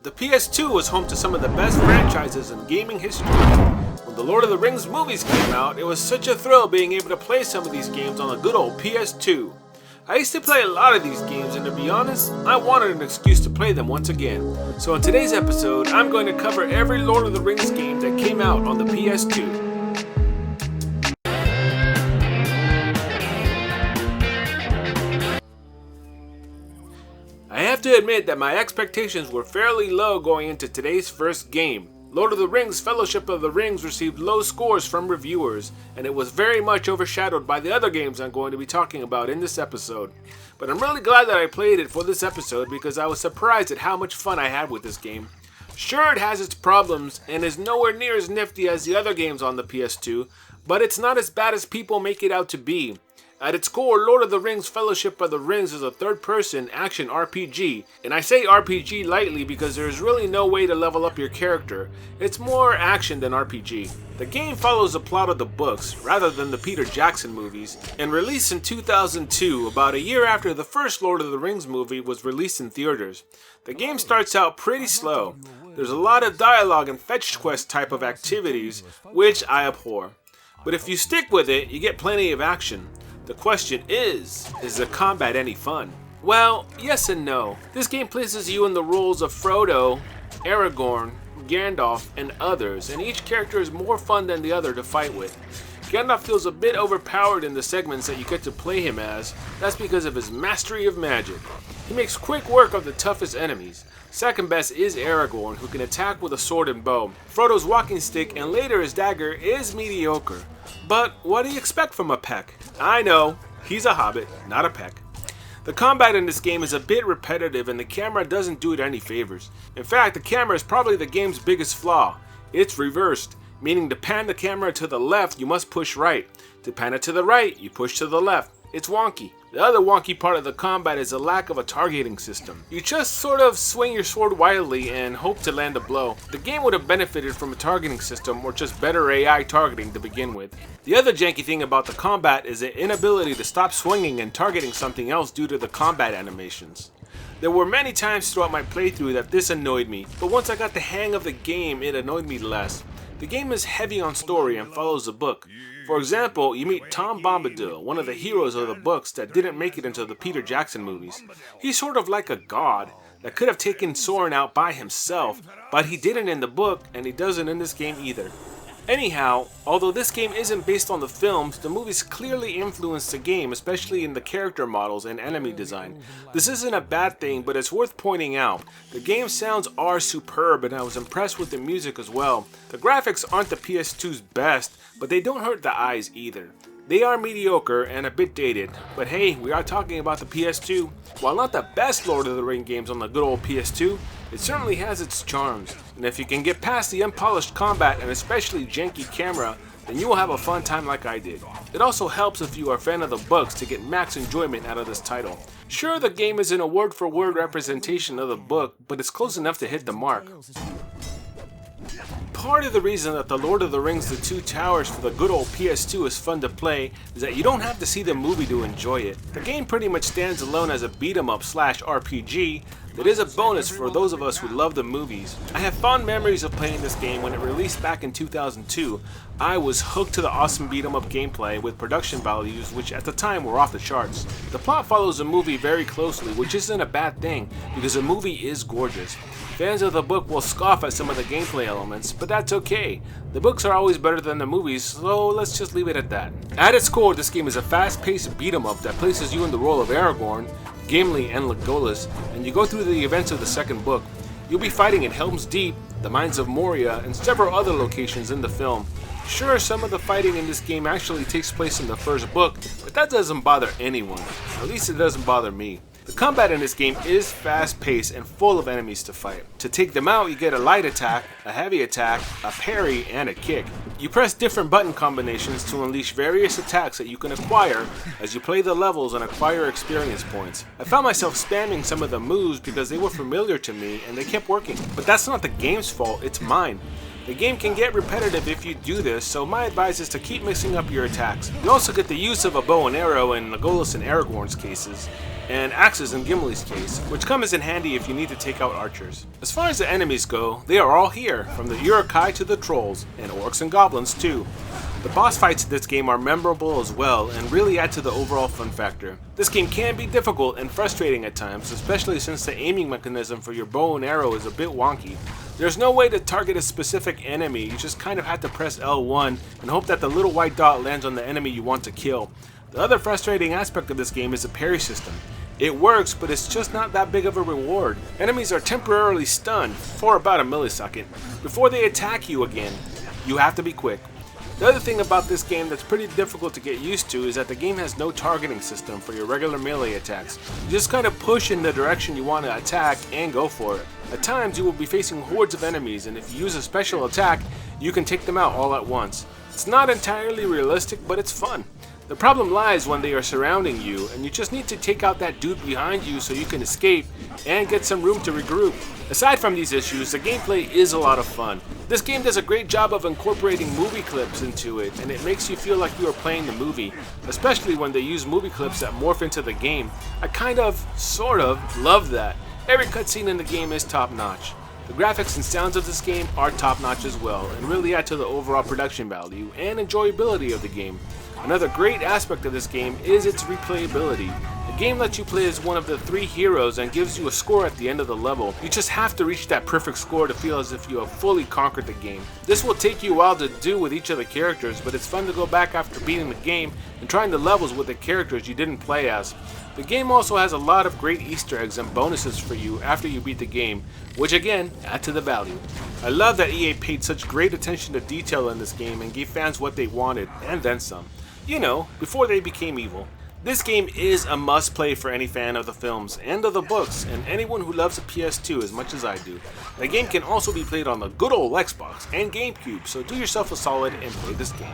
The PS2 was home to some of the best franchises in gaming history. When the Lord of the Rings movies came out, it was such a thrill being able to play some of these games on the good old PS2. I used to play a lot of these games, and to be honest, I wanted an excuse to play them once again. So in today's episode, I'm going to cover every Lord of the Rings game that came out on the PS2. I have to admit that my expectations were fairly low going into today's first game. Lord of the Rings Fellowship of the Rings received low scores from reviewers, and it was very much overshadowed by the other games I'm going to be talking about in this episode. But I'm really glad that I played it for this episode because I was surprised at how much fun I had with this game. Sure, it has its problems and is nowhere near as nifty as the other games on the PS2, but it's not as bad as people make it out to be. At its core, Lord of the Rings Fellowship of the Rings is a third-person action RPG, and I say RPG lightly because there is really no way to level up your character. It's more action than RPG. The game follows the plot of the books, rather than the Peter Jackson movies, and released in 2002, about a year after the first Lord of the Rings movie was released in theaters. The game starts out pretty slow. There's a lot of dialogue and fetch quest type of activities, which I abhor. But if you stick with it, you get plenty of action. The question is the combat any fun? Well, yes and no. This game places you in the roles of Frodo, Aragorn, Gandalf, and others, and each character is more fun than the other to fight with. Gandalf feels a bit overpowered in the segments that you get to play him as. That's because of his mastery of magic. He makes quick work of the toughest enemies. Second best is Aragorn, who can attack with a sword and bow. Frodo's walking stick and later his dagger is mediocre. But what do you expect from a peck? I know, he's a hobbit, not a peck. The combat in this game is a bit repetitive and the camera doesn't do it any favors. In fact, the camera is probably the game's biggest flaw. It's reversed, meaning to pan the camera to the left, you must push right. To pan it to the right, you push to the left. It's wonky. The other wonky part of the combat is the lack of a targeting system. You just sort of swing your sword wildly and hope to land a blow. The game would have benefited from a targeting system or just better AI targeting to begin with. The other janky thing about the combat is the inability to stop swinging and targeting something else due to the combat animations. There were many times throughout my playthrough that this annoyed me, but once I got the hang of the game, it annoyed me less. The game is heavy on story and follows the book. For example, you meet Tom Bombadil, one of the heroes of the books that didn't make it into the Peter Jackson movies. He's sort of like a god that could have taken Sauron out by himself, but he didn't in the book and he doesn't in this game either. Anyhow, although this game isn't based on the films, the movies clearly influenced the game, especially in the character models and enemy design. This isn't a bad thing, but it's worth pointing out. The game's sounds are superb and I was impressed with the music as well. The graphics aren't the PS2's best, but they don't hurt the eyes either. They are mediocre and a bit dated, but hey, we are talking about the PS2. While not the best Lord of the Rings games on the good old PS2, it certainly has its charms, and if you can get past the unpolished combat and especially janky camera, then you will have a fun time like I did. It also helps if you are a fan of the books to get max enjoyment out of this title. Sure, the game isn't a word-for-word representation of the book, but it's close enough to hit the mark. Part of the reason that the Lord of the Rings The Two Towers for the good old PS2 is fun to play is that you don't have to see the movie to enjoy it. The game pretty much stands alone as a beat-em-up slash RPG that is a bonus for those of us who love the movies. I have fond memories of playing this game when it released back in 2002. I was hooked to the awesome beat-em-up gameplay with production values which at the time were off the charts. The plot follows the movie very closely, which isn't a bad thing because the movie is gorgeous. Fans of the book will scoff at some of the gameplay elements, but that's okay. The books are always better than the movies, so let's just leave it at that. At its core, this game is a fast-paced beat-em-up that places you in the role of Aragorn, Gimli, and Legolas, and you go through the events of the second book. You'll be fighting in Helm's Deep, the Mines of Moria, and several other locations in the film. Sure, some of the fighting in this game actually takes place in the first book, but that doesn't bother anyone. At least it doesn't bother me. The combat in this game is fast-paced and full of enemies to fight. To take them out, you get a light attack, a heavy attack, a parry, and a kick. You press different button combinations to unleash various attacks that you can acquire as you play the levels and acquire experience points. I found myself spamming some of the moves because they were familiar to me and they kept working. But that's not the game's fault, it's mine. The game can get repetitive if you do this, so my advice is to keep mixing up your attacks. You also get the use of a bow and arrow in Legolas and Aragorn's cases, and axes in Gimli's case, which comes in handy if you need to take out archers. As far as the enemies go, they are all here, from the Uruk-hai to the trolls, and orcs and goblins too. The boss fights in this game are memorable as well and really add to the overall fun factor. This game can be difficult and frustrating at times, especially since the aiming mechanism for your bow and arrow is a bit wonky. There's no way to target a specific enemy, you just kind of have to press L1 and hope that the little white dot lands on the enemy you want to kill. The other frustrating aspect of this game is the parry system. It works, but it's just not that big of a reward. Enemies are temporarily stunned for about a millisecond. Before they attack you again, you have to be quick. The other thing about this game that's pretty difficult to get used to is that the game has no targeting system for your regular melee attacks. You just kind of push in the direction you want to attack and go for it. At times you will be facing hordes of enemies, and if you use a special attack, you can take them out all at once. It's not entirely realistic, but it's fun. The problem lies when they are surrounding you, and you just need to take out that dude behind you so you can escape and get some room to regroup. Aside from these issues, the gameplay is a lot of fun. This game does a great job of incorporating movie clips into it, and it makes you feel like you are playing the movie, especially when they use movie clips that morph into the game. I sort of, love that. Every cutscene in the game is top notch. The graphics and sounds of this game are top notch as well, and really add to the overall production value and enjoyability of the game. Another great aspect of this game is its replayability. The game lets you play as one of the 3 heroes and gives you a score at the end of the level. You just have to reach that perfect score to feel as if you have fully conquered the game. This will take you a while to do with each of the characters, but it's fun to go back after beating the game and trying the levels with the characters you didn't play as. The game also has a lot of great Easter eggs and bonuses for you after you beat the game, which again, add to the value. I love that EA paid such great attention to detail in this game and gave fans what they wanted, and then some. You know, before they became evil. This game is a must-play for any fan of the films and of the books, and anyone who loves a PS2 as much as I do. The game can also be played on the good old Xbox and GameCube, so do yourself a solid and play this game.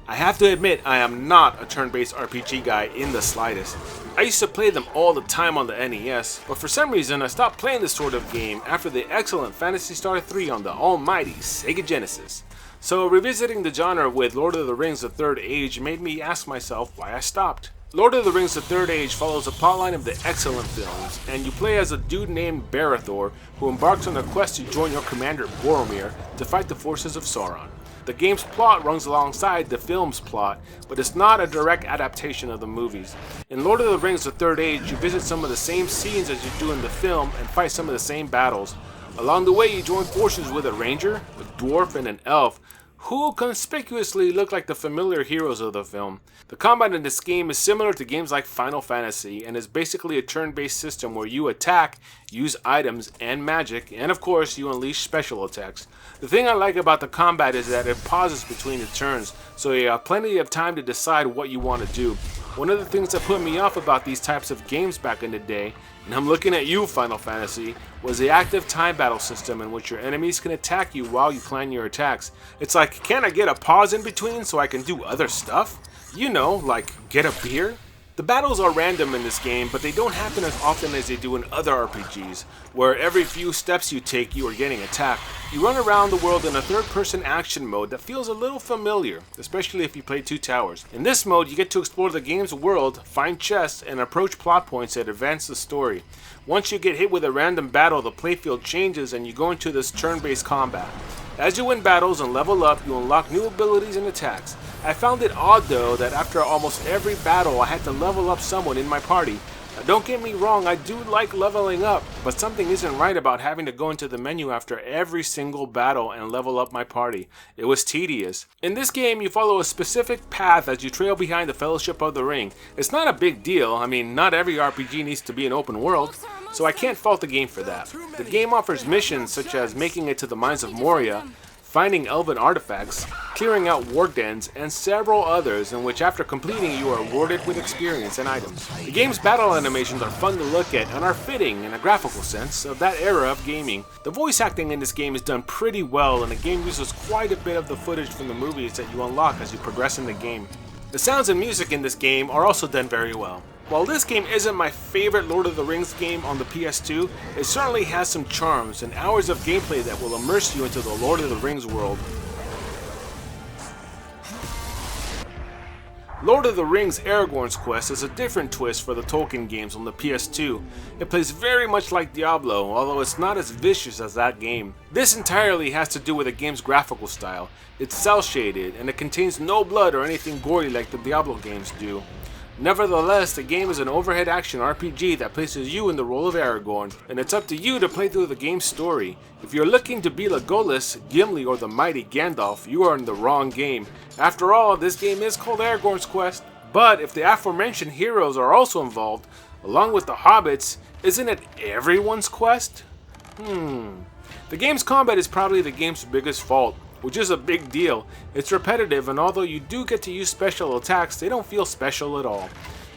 I have to admit, I am not a turn-based RPG guy in the slightest. I used to play them all the time on the NES, but for some reason I stopped playing this sort of game after the excellent Phantasy Star 3 on the almighty Sega Genesis. So revisiting the genre with Lord of the Rings The Third Age made me ask myself why I stopped. Lord of the Rings The Third Age follows the plotline of the excellent films, and you play as a dude named Barethor who embarks on a quest to join your commander Boromir to fight the forces of Sauron. The game's plot runs alongside the film's plot, but it's not a direct adaptation of the movies. In Lord of the Rings The Third Age, you visit some of the same scenes as you do in the film and fight some of the same battles. Along the way, you join forces with a ranger, a dwarf, and an elf, who conspicuously look like the familiar heroes of the film. The combat in this game is similar to games like Final Fantasy and is basically a turn-based system where you attack, use items and magic, and of course you unleash special attacks. The thing I like about the combat is that it pauses between the turns, so you have plenty of time to decide what you want to do. One of the things that put me off about these types of games back in the day, and I'm looking at you Final Fantasy, was the active time battle system in which your enemies can attack you while you plan your attacks. It's like, can't I get a pause in between so I can do other stuff? You know, like get a beer? The battles are random in this game, but they don't happen as often as they do in other RPGs, where every few steps you take you are getting attacked. You run around the world in a third-person action mode that feels a little familiar, especially if you play Two Towers. In this mode, you get to explore the game's world, find chests, and approach plot points that advance the story. Once you get hit with a random battle, the playfield changes and you go into this turn-based combat. As you win battles and level up, you unlock new abilities and attacks. I found it odd though that after almost every battle I had to level up someone in my party. Now, don't get me wrong, I do like leveling up, but something isn't right about having to go into the menu after every single battle and level up my party. It was tedious. In this game, you follow a specific path as you trail behind the Fellowship of the Ring. It's not a big deal, I mean, not every RPG needs to be an open world, so I can't fault the game for that. The game offers missions such as making it to the Mines of Moria, finding elven artifacts, clearing out war dens, and several others in which after completing you are rewarded with experience and items. The game's battle animations are fun to look at and are fitting in a graphical sense of that era of gaming. The voice acting in this game is done pretty well, and the game uses quite a bit of the footage from the movies that you unlock as you progress in the game. The sounds and music in this game are also done very well. While this game isn't my favorite Lord of the Rings game on the PS2, it certainly has some charms and hours of gameplay that will immerse you into the Lord of the Rings world. Lord of the Rings Aragorns Quest is a different twist for the Tolkien games on the PS2. It plays very much like Diablo, although it's not as vicious as that game. This entirely has to do with the game's graphical style. It's cel-shaded, and it contains no blood or anything gory like the Diablo games do. Nevertheless, the game is an overhead action RPG that places you in the role of Aragorn, and it's up to you to play through the game's story. If you're looking to be Legolas, Gimli, or the mighty Gandalf, you are in the wrong game. After all, this game is called Aragorns Quest. But if the aforementioned heroes are also involved, along with the hobbits, isn't it everyone's quest? The game's combat is probably the game's biggest fault, which is a big deal. It's repetitive, and although you do get to use special attacks, they don't feel special at all.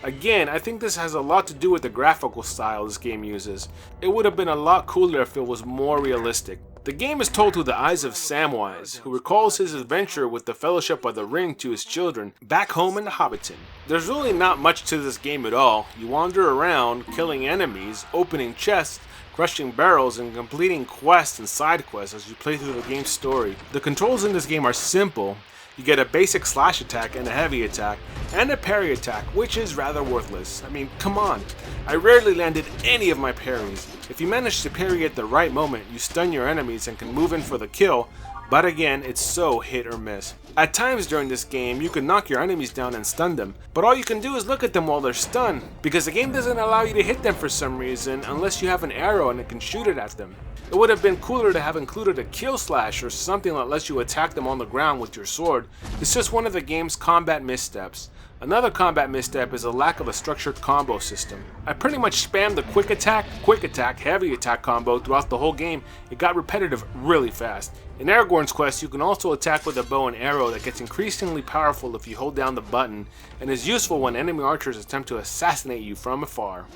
Again, I think this has a lot to do with the graphical style this game uses. It would have been a lot cooler if it was more realistic. The game is told through the eyes of Samwise, who recalls his adventure with the Fellowship of the Ring to his children back home in the Hobbiton. There's really not much to this game at all. You wander around, killing enemies, opening chests, crushing barrels, and completing quests and side quests as you play through the game's story. The controls in this game are simple. You get a basic slash attack and a heavy attack, and a parry attack, which is rather worthless. I mean, come on. I rarely landed any of my parries. If you manage to parry at the right moment, you stun your enemies and can move in for the kill, but again, it's so hit or miss. At times during this game, you can knock your enemies down and stun them, but all you can do is look at them while they're stunned, because the game doesn't allow you to hit them for some reason unless you have an arrow and it can shoot it at them. It would have been cooler to have included a kill slash or something that lets you attack them on the ground with your sword. It's just one of the game's combat missteps. Another combat misstep is a lack of a structured combo system. I pretty much spammed the quick attack, heavy attack combo throughout the whole game. It got repetitive really fast. In Aragorn's Quest, you can also attack with a bow and arrow that gets increasingly powerful if you hold down the button, and is useful when enemy archers attempt to assassinate you from afar.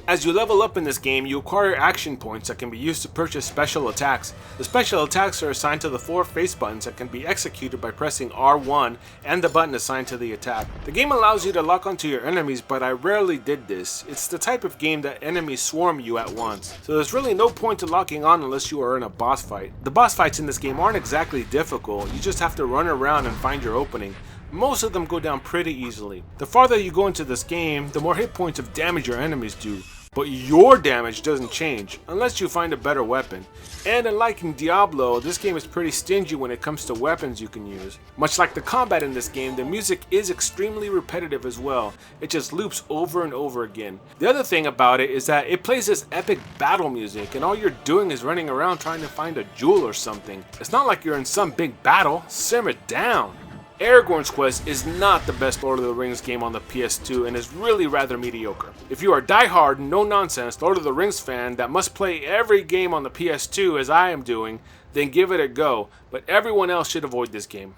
As you level up in this game, you acquire action points that can be used to purchase special attacks. The special attacks are assigned to the 4 face buttons that can be executed by pressing R1 and the button assigned to the attack. The game allows you to lock onto your enemies, but I rarely did this. It's the type of game that enemies swarm you at once, so there's really no point to locking on unless you are in a boss fight. The boss fights in this game aren't exactly difficult, you just have to run around and find your opening. Most of them go down pretty easily. The farther you go into this game, the more hit points of damage your enemies do. But your damage doesn't change, unless you find a better weapon. And unlike in Diablo, this game is pretty stingy when it comes to weapons you can use. Much like the combat in this game, the music is extremely repetitive as well. It just loops over and over again. The other thing about it is that it plays this epic battle music, and all you're doing is running around trying to find a jewel or something. It's not like you're in some big battle. Simmer down. Aragorn's Quest is not the best Lord of the Rings game on the PS2 and is really rather mediocre. If you are a die-hard, no-nonsense Lord of the Rings fan that must play every game on the PS2 as I am doing, then give it a go, but everyone else should avoid this game.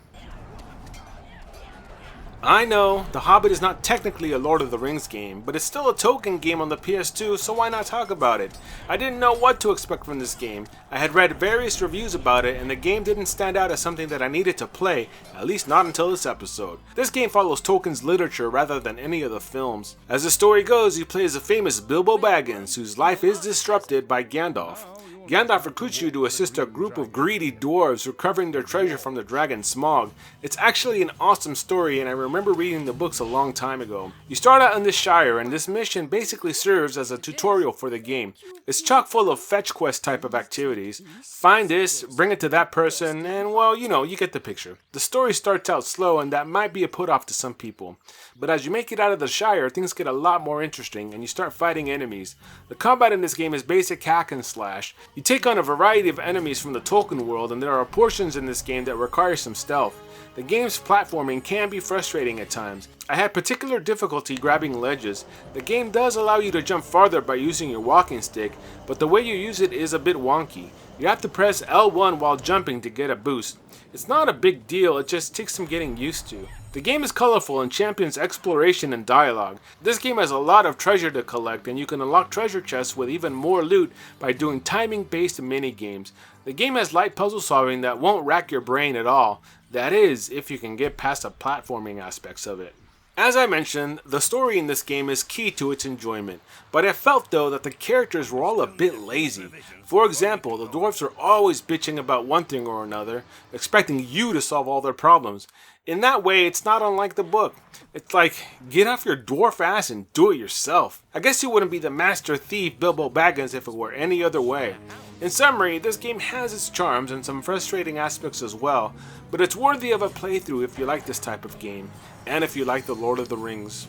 I know, The Hobbit is not technically a Lord of the Rings game, but it's still a Tolkien game on the PS2, so why not talk about it? I didn't know what to expect from this game. I had read various reviews about it, and the game didn't stand out as something that I needed to play, at least not until this episode. This game follows Tolkien's literature rather than any of the films. As the story goes, you play as the famous Bilbo Baggins, whose life is disrupted by Gandalf. Gandalf recruits you to assist a group of greedy dwarves recovering their treasure from the dragon Smaug. It's actually an awesome story, and I remember reading the books a long time ago. You start out in the Shire, and this mission basically serves as a tutorial for the game. It's chock full of fetch quest type of activities. Find this, bring it to that person, and well, you get the picture. The story starts out slow, and that might be a put off to some people. But as you make it out of the Shire, things get a lot more interesting, and you start fighting enemies. The combat in this game is basic hack and slash. You take on a variety of enemies from the Tolkien world, and there are portions in this game that require some stealth. The game's platforming can be frustrating at times. I had particular difficulty grabbing ledges. The game does allow you to jump farther by using your walking stick, but the way you use it is a bit wonky. You have to press L1 while jumping to get a boost. It's not a big deal, it just takes some getting used to. The game is colorful and champions exploration and dialogue. This game has a lot of treasure to collect, and you can unlock treasure chests with even more loot by doing timing-based mini-games. The game has light puzzle solving that won't rack your brain at all. That is, if you can get past the platforming aspects of it. As I mentioned, the story in this game is key to its enjoyment, but I felt though that the characters were all a bit lazy. For example, the dwarves are always bitching about one thing or another, expecting you to solve all their problems. In that way, it's not unlike the book. It's like, get off your dwarf ass and do it yourself. I guess you wouldn't be the master thief Bilbo Baggins if it were any other way. In summary, this game has its charms and some frustrating aspects as well, but it's worthy of a playthrough if you like this type of game, and if you like the Lord of the Rings.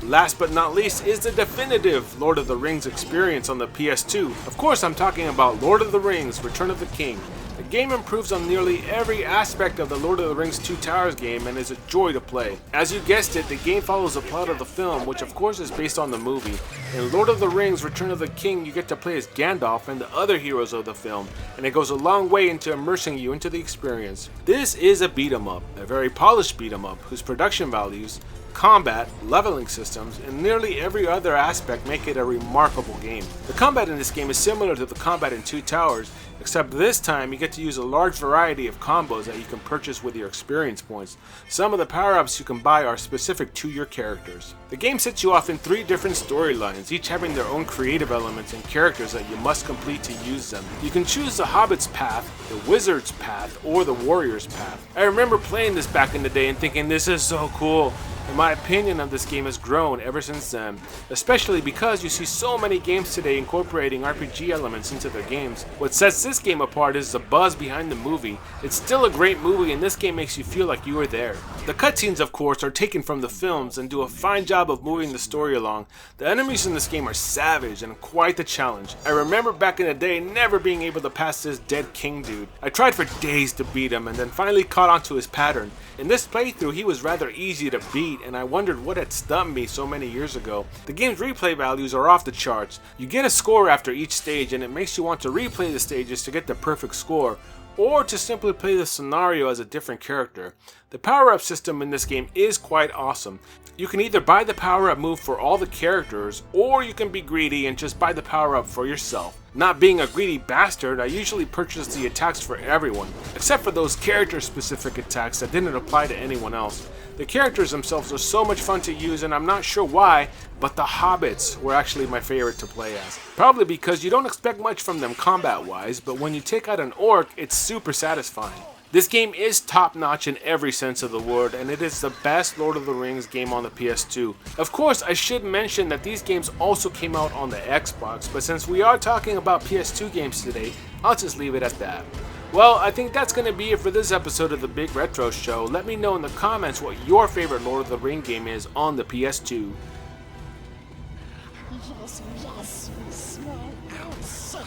Last but not least is the definitive Lord of the Rings experience on the PS2. Of course, I'm talking about Lord of the Rings: Return of the King. The game improves on nearly every aspect of the Lord of the Rings Two Towers game and is a joy to play. As you guessed it, the game follows the plot of the film, which of course is based on the movie. In Lord of the Rings: Return of the King, you get to play as Gandalf and the other heroes of the film, and it goes a long way into immersing you into the experience. This is a beat 'em up, a very polished beat 'em up, whose production values, combat, leveling systems, and nearly every other aspect make it a remarkable game. The combat in this game is similar to the combat in Two Towers, except this time you get to use a large variety of combos that you can purchase with your experience points. Some of the power-ups you can buy are specific to your characters. The game sets you off in 3 different storylines, each having their own creative elements and characters that you must complete to use them. You can choose the Hobbit's path, the Wizard's path, or the Warrior's path. I remember playing this back in the day and thinking, this is so cool. And my opinion of this game has grown ever since then, especially because you see so many games today incorporating RPG elements into their games. What sets this game apart is the buzz behind the movie. It's still a great movie, and this game makes you feel like you were there. The cutscenes, of course, are taken from the films and do a fine job of moving the story along. The enemies in this game are savage and quite the challenge. I remember back in the day never being able to pass this dead king dude. I tried for days to beat him and then finally caught onto his pattern. In this playthrough, he was rather easy to beat, and I wondered what had stumped me so many years ago. The game's replay values are off the charts. You get a score after each stage, and it makes you want to replay the stages to get the perfect score, or to simply play the scenario as a different character. The power-up system in this game is quite awesome. You can either buy the power-up move for all the characters, or you can be greedy and just buy the power-up for yourself. Not being a greedy bastard, I usually purchase the attacks for everyone, except for those character-specific attacks that didn't apply to anyone else. The characters themselves are so much fun to use, and I'm not sure why, but the Hobbits were actually my favorite to play as. Probably because you don't expect much from them combat-wise, but when you take out an orc, it's super satisfying. This game is top-notch in every sense of the word, and it is the best Lord of the Rings game on the PS2. Of course, I should mention that these games also came out on the Xbox, but since we are talking about PS2 games today, I'll just leave it at that. Well, I think that's going to be it for this episode of the Big Retro Show. Let me know in the comments what your favorite Lord of the Rings game is on the PS2. Yes, we smell outside.